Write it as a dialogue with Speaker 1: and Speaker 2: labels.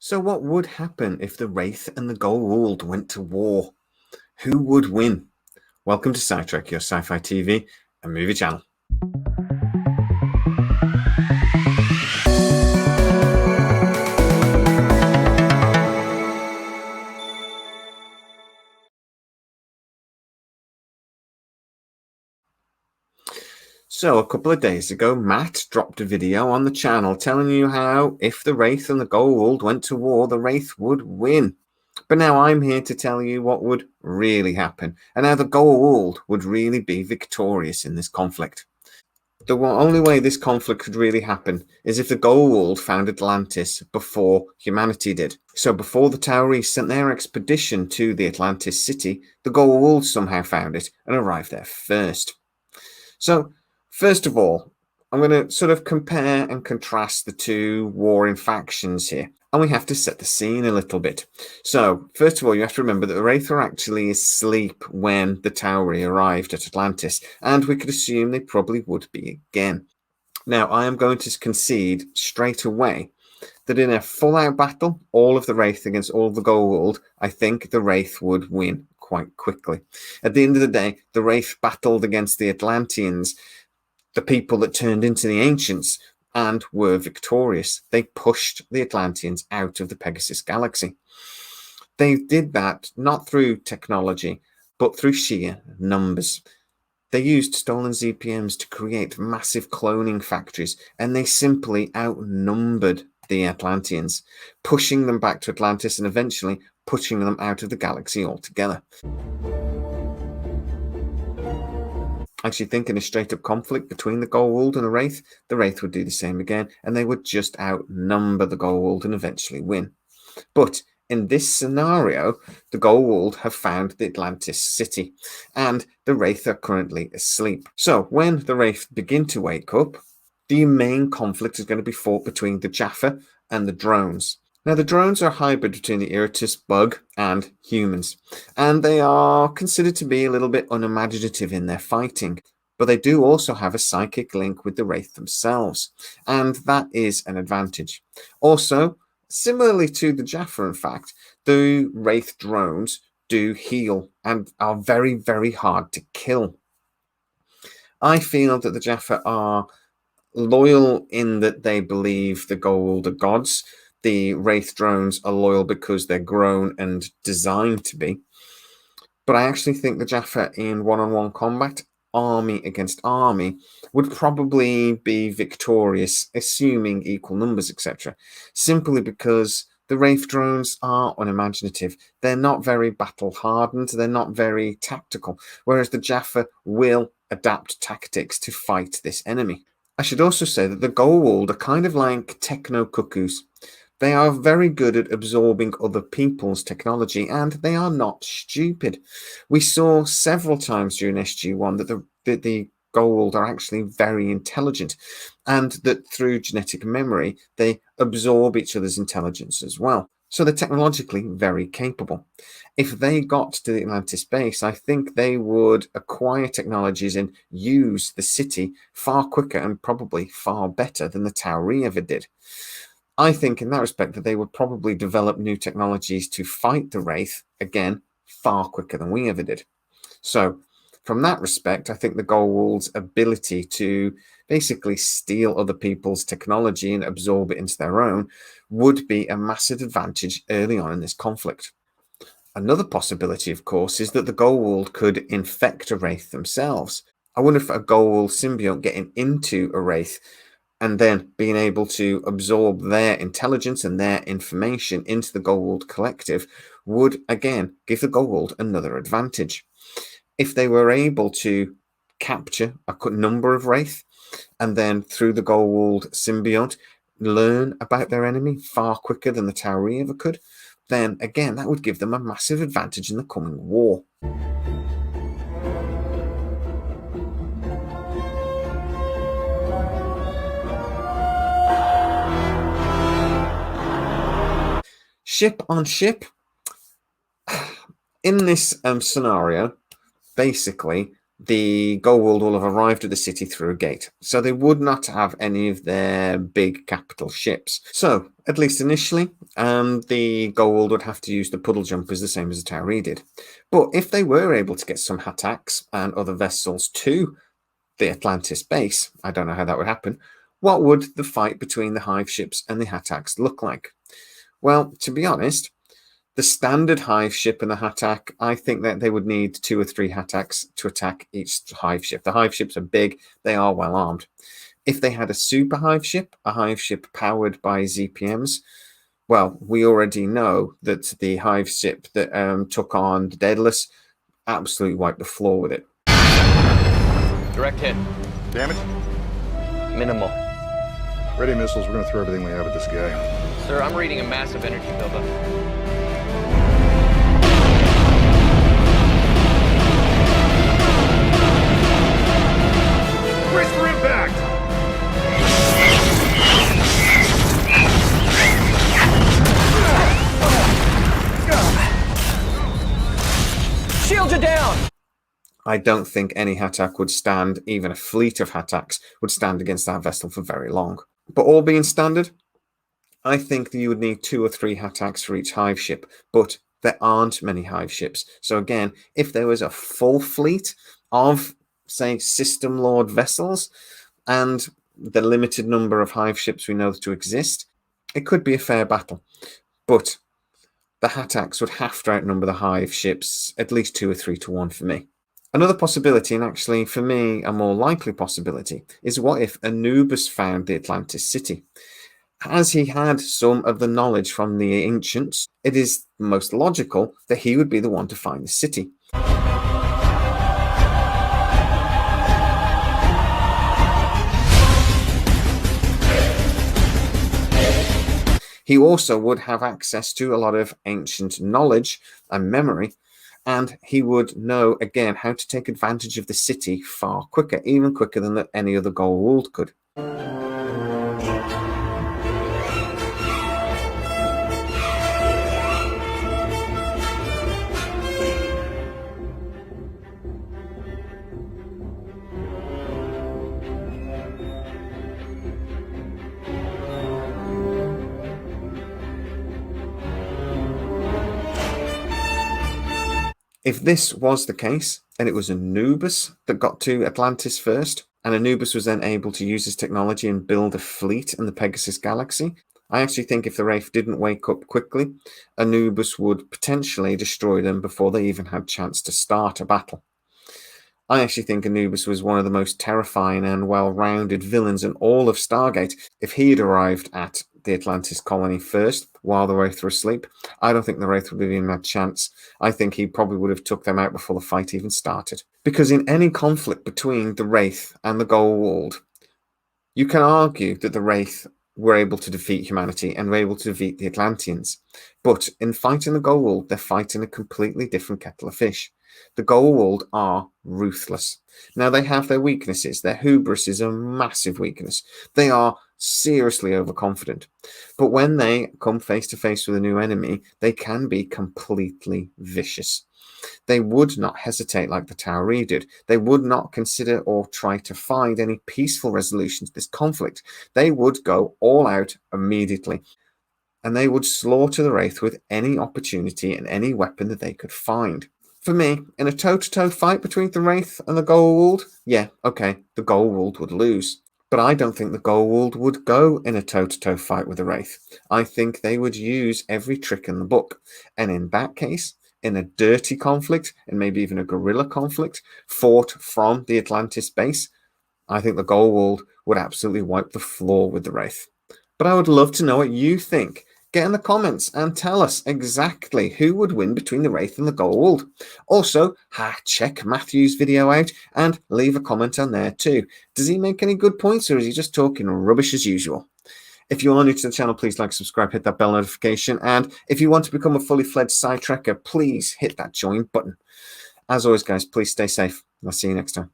Speaker 1: So what would happen if the Wraith and the Goa'uld went to war? Who would win? Welcome to SciTrek, your sci-fi TV and movie channel. So a couple of days ago, Matt dropped a video on the channel telling you how if the Wraith and the Goa'uld went to war, the Wraith would win. But now I'm here to tell you what would really happen and how the Goa'uld would really be victorious in this conflict. The only way this conflict could really happen is if the Goa'uld found Atlantis before humanity did. So before the Tauri sent their expedition to the Atlantis city, the Goa'uld somehow found it and arrived there first. So first of all, I'm going to sort of compare and contrast the two warring factions here. And we have to set the scene a little bit. So, first of all, you have to remember that the Wraith were actually asleep when the Tauri arrived at Atlantis, and we could assume they probably would be again. Now, I am going to concede straight away that in a full-out battle, all of the Wraith against all of the Goa'uld, I think the Wraith would win quite quickly. At the end of the day, the Wraith battled against the Atlanteans, the people that turned into the Ancients, and were victorious. They pushed the Atlanteans out of the Pegasus galaxy. They did that not through technology, but through sheer numbers. They used stolen ZPMs to create massive cloning factories, and they simply outnumbered the Atlanteans, pushing them back to Atlantis and eventually pushing them out of the galaxy altogether. I actually think in a straight-up conflict between the Goa'uld and the Wraith would do the same again, and they would just outnumber the Goa'uld and eventually win. But in this scenario, the Goa'uld have found the Atlantis city, and the Wraith are currently asleep. So when the Wraith begin to wake up, the main conflict is going to be fought between the Jaffa and the drones. Now, the drones are a hybrid between the Iritus bug and humans, and they are considered to be a little bit unimaginative in their fighting, but they do also have a psychic link with the Wraith themselves, and that is an advantage. Also, similarly to the Jaffa, in fact, the Wraith drones do heal and are very, very hard to kill. I feel that the Jaffa are loyal in that they believe the Goa'uld are gods. The Wraith drones are loyal because they're grown and designed to be. But I actually think the Jaffa in one-on-one combat, army against army, would probably be victorious, assuming equal numbers, etc. Simply because the Wraith drones are unimaginative. They're not very battle-hardened. They're not very tactical. Whereas the Jaffa will adapt tactics to fight this enemy. I should also say that the Goa'uld are kind of like techno-cuckoos. They are very good at absorbing other people's technology, and they are not stupid. We saw several times during SG-1 that the Goa'uld are actually very intelligent, and that through genetic memory, they absorb each other's intelligence as well. So they're technologically very capable. If they got to the Atlantis base, I think they would acquire technologies and use the city far quicker and probably far better than the Tauri ever did. I think in that respect that they would probably develop new technologies to fight the Wraith, again, far quicker than we ever did. So from that respect, I think the Goa'uld's ability to basically steal other people's technology and absorb it into their own would be a massive advantage early on in this conflict. Another possibility, of course, is that the Goa'uld could infect a Wraith themselves. I wonder if a Goa'uld symbiote getting into a Wraith and then being able to absorb their intelligence and their information into the Goa'uld collective would, again, give the Goa'uld another advantage. If they were able to capture a number of Wraith and then through the Goa'uld symbiote learn about their enemy far quicker than the Tauri ever could, then again, that would give them a massive advantage in the coming war. Ship on ship. In this scenario, basically, the Goa'uld will have arrived at the city through a gate, so they would not have any of their big capital ships. So, at least initially, the Goa'uld would have to use the puddle jumpers the same as the Tauri did. But if they were able to get some Hattacks and other vessels to the Atlantis base, I don't know how that would happen, what would the fight between the Hive ships and the Hattacks look like? Well, to be honest, the standard Hive ship and the Hattack, I think that they would need 2 or 3 Hattacks to attack each Hive ship. The Hive ships are big, they are well armed. If they had a super Hive ship, a Hive ship powered by ZPMs, well, we already know that the Hive ship that took on the Daedalus absolutely wiped the floor with it.
Speaker 2: Direct hit.
Speaker 3: Damage?
Speaker 2: Minimal.
Speaker 3: Ready missiles, we're gonna throw everything we have at this guy.
Speaker 2: Sir, I'm reading a massive energy buildup.
Speaker 3: Brace for impact!
Speaker 2: Shields are down!
Speaker 1: I don't think any Hattack would stand, even a fleet of Hattacks would stand against that vessel for very long. But all being standard, I think that you would need 2 or 3 Hattacks for each Hive ship, but there aren't many Hive ships. So again, if there was a full fleet of, say, System Lord vessels and the limited number of Hive ships we know to exist, it could be a fair battle. But the Hattacks would have to outnumber the Hive ships at least 2 or 3 to 1 for me. Another possibility, and actually for me a more likely possibility, is what if Anubis found the Atlantis city? As he had some of the knowledge from the ancients, it is most logical that he would be the one to find the city. He also would have access to a lot of ancient knowledge and memory, and he would know, again, how to take advantage of the city far quicker, even quicker than any other Goa'uld could. If this was the case, and it was Anubis that got to Atlantis first, and Anubis was then able to use his technology and build a fleet in the Pegasus Galaxy, I actually think if the Wraith didn't wake up quickly, Anubis would potentially destroy them before they even had a chance to start a battle. I actually think Anubis was one of the most terrifying and well-rounded villains in all of Stargate. If he had arrived at the Atlantis colony first, while the Wraith were asleep, I don't think the Wraith would have even had a chance. I think he probably would have took them out before the fight even started. Because in any conflict between the Wraith and the Goa'uld, you can argue that the Wraith were able to defeat humanity and were able to defeat the Atlanteans. But in fighting the Goa'uld, they're fighting a completely different kettle of fish. The Goa'uld are ruthless. Now, they have their weaknesses. Their hubris is a massive weakness. They are seriously overconfident. But when they come face to face with a new enemy, they can be completely vicious. They would not hesitate like the Tauri did. They would not consider or try to find any peaceful resolution to this conflict. They would go all out immediately. And they would slaughter the Wraith with any opportunity and any weapon that they could find. For me, in a toe-to-toe fight between the Wraith and the Goa'uld, yeah, okay, the Goa'uld would lose. But I don't think the Goa'uld would go in a toe-to-toe fight with the Wraith. I think they would use every trick in the book. And in that case, in a dirty conflict, and maybe even a guerrilla conflict, fought from the Atlantis base, I think the Goa'uld would absolutely wipe the floor with the Wraith. But I would love to know what you think. Get in the comments and tell us exactly who would win between the Wraith and the Goa'uld. Also, check Matthew's video out and leave a comment on there too. Does he make any good points, or is he just talking rubbish as usual? If you are new to the channel, please like, subscribe, hit that bell notification. And if you want to become a fully fledged side tracker, please hit that join button. As always, guys, please stay safe. I'll see you next time.